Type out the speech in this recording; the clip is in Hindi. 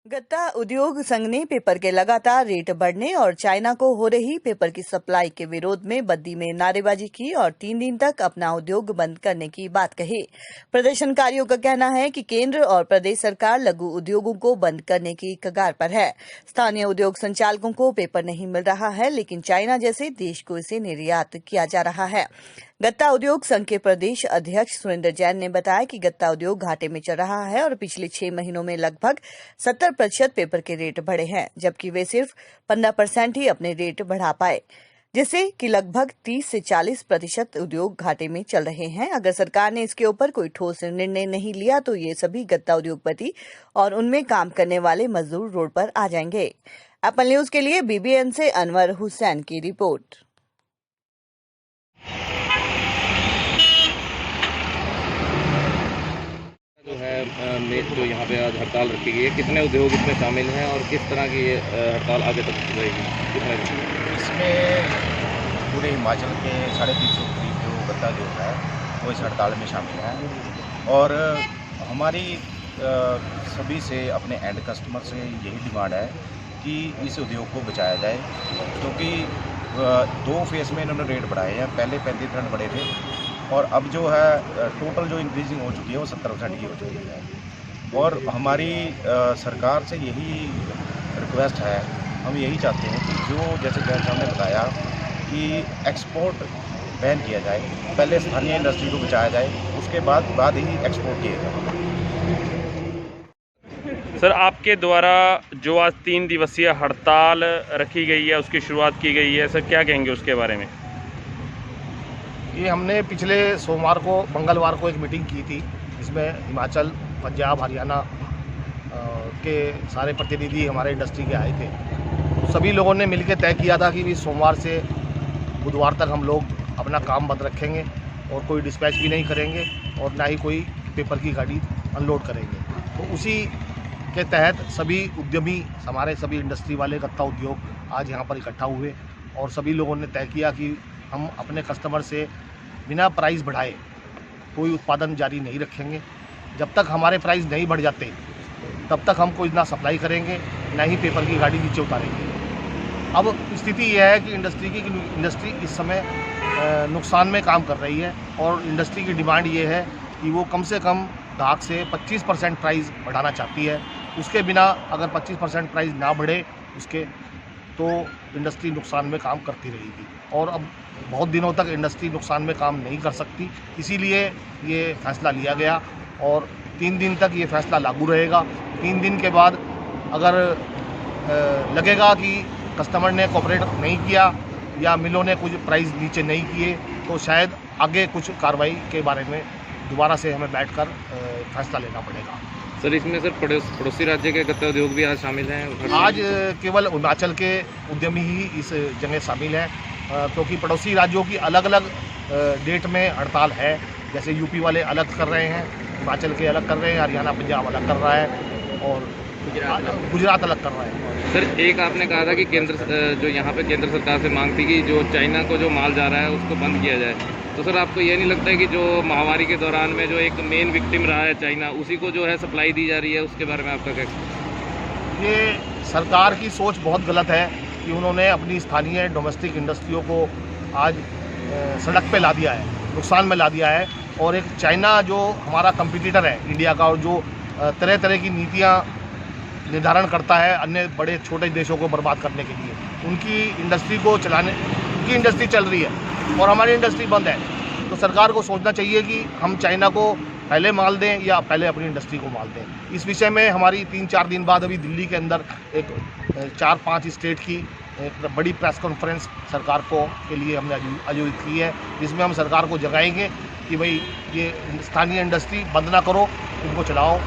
गत्ता उद्योग संघ ने पेपर के लगातार रेट बढ़ने और चाइना को हो रही पेपर की सप्लाई के विरोध में बद्दी में नारेबाजी की और 3 दिन तक अपना उद्योग बंद करने की बात कही। प्रदर्शनकारियों का कहना है कि केंद्र और प्रदेश सरकार लघु उद्योगों को बंद करने की कगार पर है। स्थानीय उद्योग संचालकों को पेपर नहीं मिल रहा है, लेकिन चाइना जैसे देश को इसे निर्यात किया जा रहा है। गत्ता उद्योग संघ के प्रदेश अध्यक्ष सुरेंद्र जैन ने बताया कि गत्ता उद्योग घाटे में चल रहा है और पिछले 6 महीनों में लगभग 70% पेपर के रेट बढ़े हैं, जबकि वे सिर्फ 15% ही अपने रेट बढ़ा पाए, जिससे कि लगभग 30 से 40% उद्योग घाटे में चल रहे हैं। अगर सरकार ने इसके ऊपर कोई ठोस निर्णय नहीं लिया तो ये सभी गत्ता उद्योगपति और उनमें काम करने वाले मजदूर रोड पर आ जाएंगे। एप्पल न्यूज के लिए बीबीएन से अनवर हुसैन की रिपोर्ट। जो है मेज जो यहाँ पे आज हड़ताल रखी गई है, कितने उद्योग इसमें शामिल हैं और किस तरह की ये हड़ताल आगे तक रहेगी? इसमें पूरे हिमाचल के 350 करीब जो गत्ता उद्योग है वो इस हड़ताल में शामिल है और हमारी सभी से अपने एंड कस्टमर से यही डिमांड है कि इस उद्योग को बचाया जाए, क्योंकि 2 फेज़ में इन्होंने रेट बढ़ाए हैं। पहले 35% बढ़े थे और अब जो है टोटल जो इंक्रीजिंग हो चुकी है वो 70% की हो चुकी है। और हमारी सरकार से यही रिक्वेस्ट है, हम यही चाहते हैं कि जो जैसे जैन साहब ने बताया कि एक्सपोर्ट बैन किया जाए, पहले स्थानीय इंडस्ट्री को बचाया जाए, उसके बाद ही एक्सपोर्ट किया जाए। सर, आपके द्वारा जो आज 3 दिवसीय हड़ताल रखी गई है, उसकी शुरुआत की गई है, सर क्या कहेंगे उसके बारे में? ये हमने पिछले सोमवार को मंगलवार को एक मीटिंग की थी, जिसमें हिमाचल, पंजाब, हरियाणा के सारे प्रतिनिधि हमारे इंडस्ट्री के आए थे। सभी लोगों ने मिलकर तय किया था कि सोमवार से बुधवार तक हम लोग अपना काम बंद रखेंगे और कोई डिस्पैच भी नहीं करेंगे और ना ही कोई पेपर की गाड़ी अनलोड करेंगे। तो उसी के तहत सभी उद्यमी, हमारे सभी इंडस्ट्री वाले, गत्ता उद्योग आज यहाँ पर इकट्ठा हुए और सभी लोगों ने तय किया कि हम अपने कस्टमर से बिना प्राइस बढ़ाए कोई उत्पादन जारी नहीं रखेंगे। जब तक हमारे प्राइस नहीं बढ़ जाते तब तक हम कोई ना सप्लाई करेंगे, ना ही पेपर की गाड़ी नीचे उतारेंगे। अब स्थिति यह है कि इंडस्ट्री इस समय नुकसान में काम कर रही है और इंडस्ट्री की डिमांड ये है कि वो कम से कम ग्राहक से 25% प्राइस बढ़ाना चाहती है। उसके बिना अगर 25% प्राइस ना बढ़े उसके, तो इंडस्ट्री नुकसान में काम करती रहेगी और अब बहुत दिनों तक इंडस्ट्री नुकसान में काम नहीं कर सकती। इसीलिए ये फैसला लिया गया और 3 दिन तक ये फैसला लागू रहेगा। 3 दिन के बाद अगर लगेगा कि कस्टमर ने कोऑपरेट नहीं किया या मिलों ने कुछ प्राइस नीचे नहीं किए, तो शायद आगे कुछ कार्रवाई के बारे में दोबारा से हमें बैठकर फैसला लेना पड़ेगा। सर, इसमें सर पड़ोसी राज्य के गत्ता उद्योग भी आज शामिल हैं? आज केवल हिमाचल के उद्यमी ही इस जगह शामिल हैं, क्योंकि पड़ोसी राज्यों की अलग अलग डेट में हड़ताल है। जैसे यूपी वाले अलग कर रहे हैं, हिमाचल के अलग कर रहे हैं, हरियाणा पंजाब अलग कर रहा है और गुजरात अलग कर रहा है। सर, एक आपने कहा था कि जो यहाँ पे केंद्र सरकार से मांग थी कि जो चाइना को जो माल जा रहा है उसको बंद किया जाए, तो सर आपको ये नहीं लगता है कि जो महामारी के दौरान में जो एक मेन विक्टिम रहा है चाइना, उसी को जो है सप्लाई दी जा रही है, उसके बारे में आपका क्या? ये सरकार की सोच बहुत गलत है कि उन्होंने अपनी स्थानीय डोमेस्टिक इंडस्ट्रियों को आज सड़क पे ला दिया है, नुकसान में ला दिया है। और एक चाइना जो हमारा कंपटीटर है इंडिया का और जो तरह तरह की नीतियाँ निर्धारण करता है अन्य बड़े छोटे देशों को बर्बाद करने के लिए, उनकी इंडस्ट्री को चलाने, उनकी इंडस्ट्री चल रही है और हमारी इंडस्ट्री बंद है। तो सरकार को सोचना चाहिए कि हम चाइना को पहले माल दें या पहले अपनी इंडस्ट्री को माल दें। इस विषय में हमारी 3-4 दिन बाद अभी दिल्ली के अंदर एक 4-5 स्टेट की एक बड़ी प्रेस कॉन्फ्रेंस सरकार को के लिए हमने आयोजित की है, जिसमें हम सरकार को जगाएंगे कि भाई ये स्थानीय इंडस्ट्री बंद ना करो, इनको चलाओ।